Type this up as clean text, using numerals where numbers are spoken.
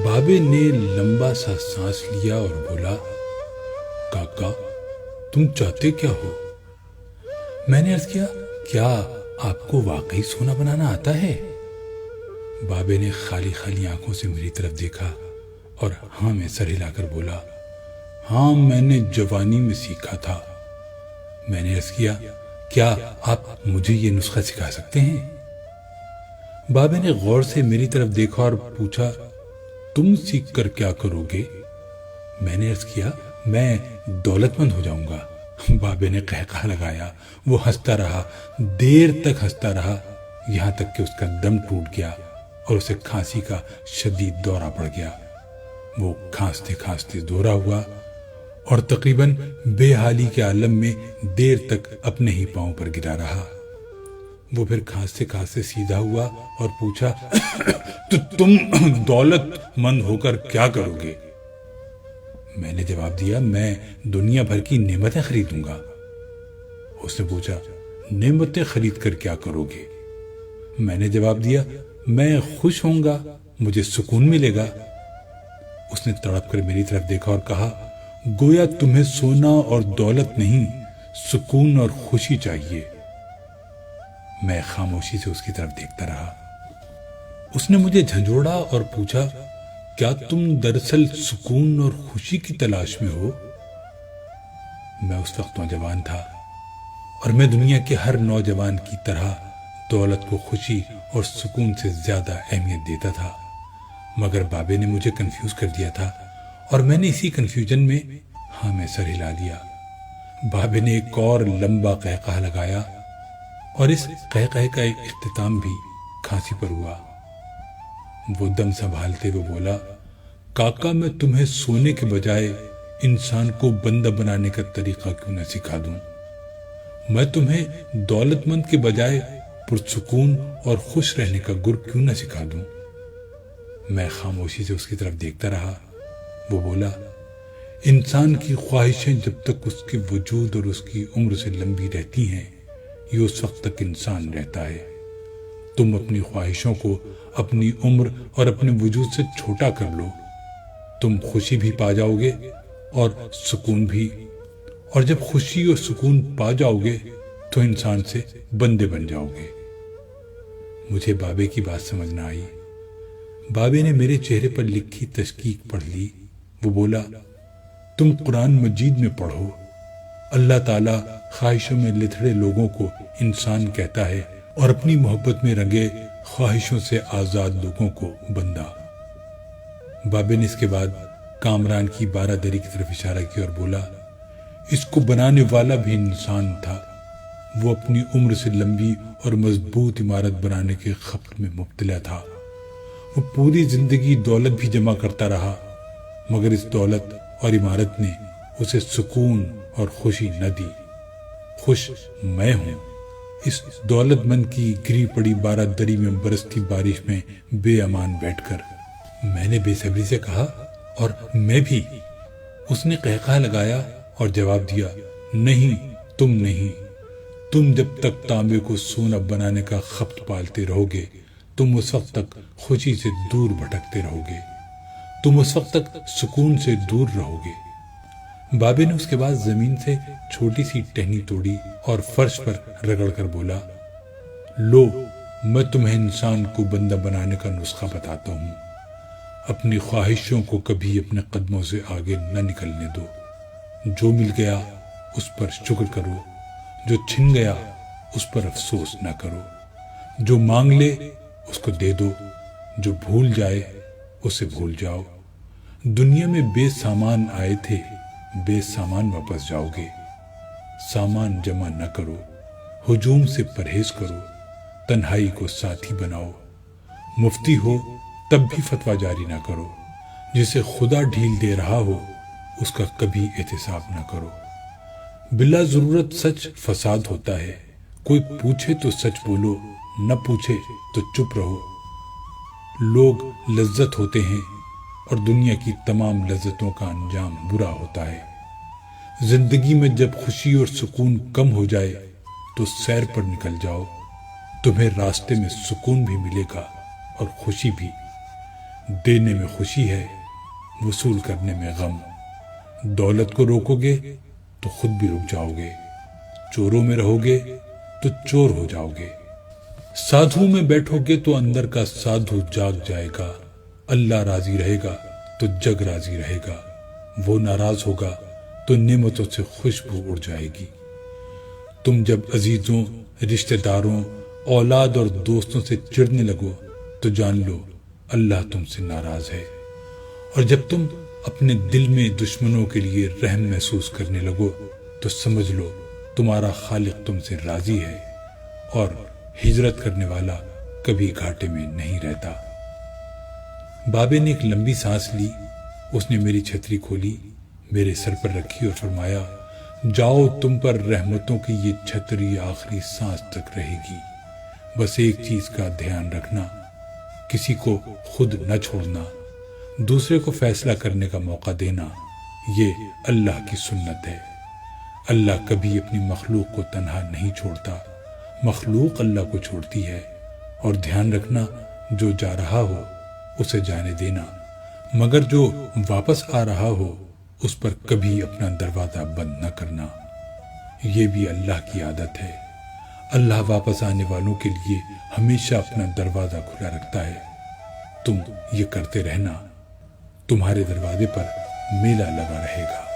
بابے نے لمبا سا سانس لیا اور بولا، کاکا تم چاہتے کیا ہو؟ میں نے عرض کیا، کیا آپ کو واقعی سونا بنانا آتا ہے؟ بابے نے خالی خالی آنکھوں سے میری طرف دیکھا اور ہاں میں سر ہلا کر بولا، ہاں میں نے جوانی میں سیکھا تھا۔ میں نے عرض کیا، کیا آپ مجھے یہ نسخہ سکھا سکتے ہیں؟ بابے نے غور سے میری طرف دیکھا اور پوچھا، تم سیکھ کر کیا کرو گے؟ میں نے عرض کیا، میں دولت مند ہو جاؤں گا۔ بابے نے قہقہ لگایا، وہ ہنستا رہا، دیر تک ہنستا رہا، یہاں تک کہ اس کا دم ٹوٹ گیا اور اسے کھانسی کا شدید دورہ پڑ گیا۔ وہ کھانستے کھانستے دورہ ہوا اور تقریباً بے حالی کے عالم میں دیر تک اپنے ہی پاؤں پر گرا رہا۔ وہ پھر کھانستے کھانستے سیدھا ہوا اور پوچھا، تو تم دولت مند ہو کر کیا کرو گے؟ میں نے جواب دیا، میں دنیا بھر کی نعمتیں خریدوں گا۔ اس نے پوچھا، نعمتیں خرید کر کیا کرو گے؟ میں نے جواب دیا، میں خوش ہوں گا، مجھے سکون ملے گا۔ اس نے تڑپ کر میری طرف دیکھا اور کہا، گویا تمہیں سونا اور دولت نہیں، سکون اور خوشی چاہیے۔ میں خاموشی سے اس کی طرف دیکھتا رہا۔ اس نے مجھے جھنجھوڑا اور پوچھا، کیا تم دراصل سکون اور خوشی کی تلاش میں ہو؟ میں اس وقت نوجوان تھا اور میں دنیا کے ہر نوجوان کی طرح دولت کو خوشی اور سکون سے زیادہ اہمیت دیتا تھا، مگر بابے نے مجھے کنفیوز کر دیا تھا اور میں نے اسی کنفیوژن میں ہاں میں سر ہلا دیا۔ بابے نے ایک اور لمبا قہقہ لگایا اور اس قہقہ کا ایک اختتام بھی کھانسی پر ہوا۔ وہ دم سنبھالتے ہوئے بولا، کاکا میں تمہیں سونے کے بجائے انسان کو بندہ بنانے کا طریقہ کیوں نہ سکھا دوں؟ میں تمہیں دولت مند کے بجائے پرسکون اور خوش رہنے کا گر کیوں نہ سکھا دوں؟ میں خاموشی سے اس کی طرف دیکھتا رہا۔ وہ بولا، انسان کی خواہشیں جب تک اس کے وجود اور اس کی عمر سے لمبی رہتی ہیں، یہ اس وقت تک انسان رہتا ہے۔ تم اپنی خواہشوں کو اپنی عمر اور اپنے وجود سے چھوٹا کر لو، تم خوشی بھی پا جاؤ گے اور سکون بھی، اور جب خوشی اور سکون پا جاؤ گے تو انسان سے بندے بن جاؤ گے۔ مجھے بابے کی بات سمجھ نہ آئی۔ بابے نے میرے چہرے پر لکھی تشکیک پڑھ لی۔ وہ بولا، تم قرآن مجید میں پڑھو، اللہ تعالیٰ خواہشوں میں لتھڑے لوگوں کو انسان کہتا ہے اور اپنی محبت میں رنگے خواہشوں سے آزاد لوگوں کو بندہ۔ بابے نے اس کے بعد کامران کی 12 دری کی طرف اشارہ کیا اور بولا، اس کو بنانے والا بھی انسان تھا، وہ اپنی عمر سے لمبی اور مضبوط عمارت بنانے کے خبط میں مبتلا تھا۔ وہ پوری زندگی دولت بھی جمع کرتا رہا، مگر اس دولت اور عمارت نے اسے سکون اور خوشی نہ دی۔ خوش میں ہوں اس دولت مند کی گری پڑی 12 دری میں برستی بارش میں بے امان بیٹھ کر۔ میں نے بے صبری سے کہا، اور میں بھی۔ اس نے قہقہ لگایا اور جواب دیا، نہیں تم نہیں، تم جب تک تانبے کو سونا بنانے کا خبط پالتے رہو گے، تم اس وقت تک خوشی سے دور بھٹکتے رہو گے، تم اس وقت تک سکون سے دور رہو گے۔ بابے نے اس کے بعد زمین سے چھوٹی سی ٹہنی توڑی اور فرش پر رگڑ کر بولا، لو میں تمہیں انسان کو بندہ بنانے کا نسخہ بتاتا ہوں۔ اپنی خواہشوں کو کبھی اپنے قدموں سے آگے نہ نکلنے دو۔ جو مل گیا اس پر شکر کرو، جو چھن گیا اس پر افسوس نہ کرو، جو مانگ لے اس کو دے دو، جو بھول جائے اسے بھول جاؤ۔ دنیا میں بے سامان آئے تھے، بے سامان واپس جاؤ گے۔ سامان جمع نہ کرو، ہجوم سے پرہیز کرو، تنہائی کو ساتھی بناؤ۔ مفتی ہو تب بھی فتویٰ جاری نہ کرو، جسے خدا ڈھیل دے رہا ہو اس کا کبھی احتساب نہ کرو۔ بلا ضرورت سچ فساد ہوتا ہے، کوئی پوچھے تو سچ بولو، نہ پوچھے تو چپ رہو۔ لوگ لذت ہوتے ہیں اور دنیا کی تمام لذتوں کا انجام برا ہوتا ہے۔ زندگی میں جب خوشی اور سکون کم ہو جائے تو سیر پر نکل جاؤ، تمہیں راستے میں سکون بھی ملے گا اور خوشی بھی۔ دینے میں خوشی ہے، وصول کرنے میں غم۔ دولت کو روکو گے تو خود بھی رک جاؤ گے، چوروں میں رہو گے تو چور ہو جاؤ گے۔ سادھو میں بیٹھو گے تو اندر کا سادھو جاگ جائے گا۔ اللہ راضی رہے گا تو جگ راضی رہے گا، وہ ناراض ہوگا تو نعمتوں سے خوشبو اڑ جائے گی۔ تم جب عزیزوں، رشتہ داروں، اولاد اور دوستوں سے چڑھنے لگو تو جان لو اللہ تم سے ناراض ہے، اور جب تم اپنے دل میں دشمنوں کے لیے رحم محسوس کرنے لگو تو سمجھ لو تمہارا خالق تم سے راضی ہے، اور ہجرت کرنے والا کبھی گھاٹے میں نہیں رہتا۔ بابے نے ایک لمبی سانس لی، اس نے میری چھتری کھولی، میرے سر پر رکھی اور فرمایا، جاؤ، تم پر رحمتوں کی یہ چھتری آخری سانس تک رہے گی۔ بس ایک چیز کا دھیان رکھنا، کسی کو خود نہ چھوڑنا، دوسرے کو فیصلہ کرنے کا موقع دینا، یہ اللہ کی سنت ہے۔ اللہ کبھی اپنی مخلوق کو تنہا نہیں چھوڑتا، مخلوق اللہ کو چھوڑتی ہے۔ اور دھیان رکھنا، جو جا رہا ہو اسے جانے دینا، مگر جو واپس آ رہا ہو اس پر کبھی اپنا دروازہ بند نہ کرنا۔ یہ بھی اللہ کی عادت ہے، اللہ واپس آنے والوں کے لیے ہمیشہ اپنا دروازہ کھلا رکھتا ہے۔ تم یہ کرتے رہنا، تمہارے دروازے پر میلہ لگا رہے گا۔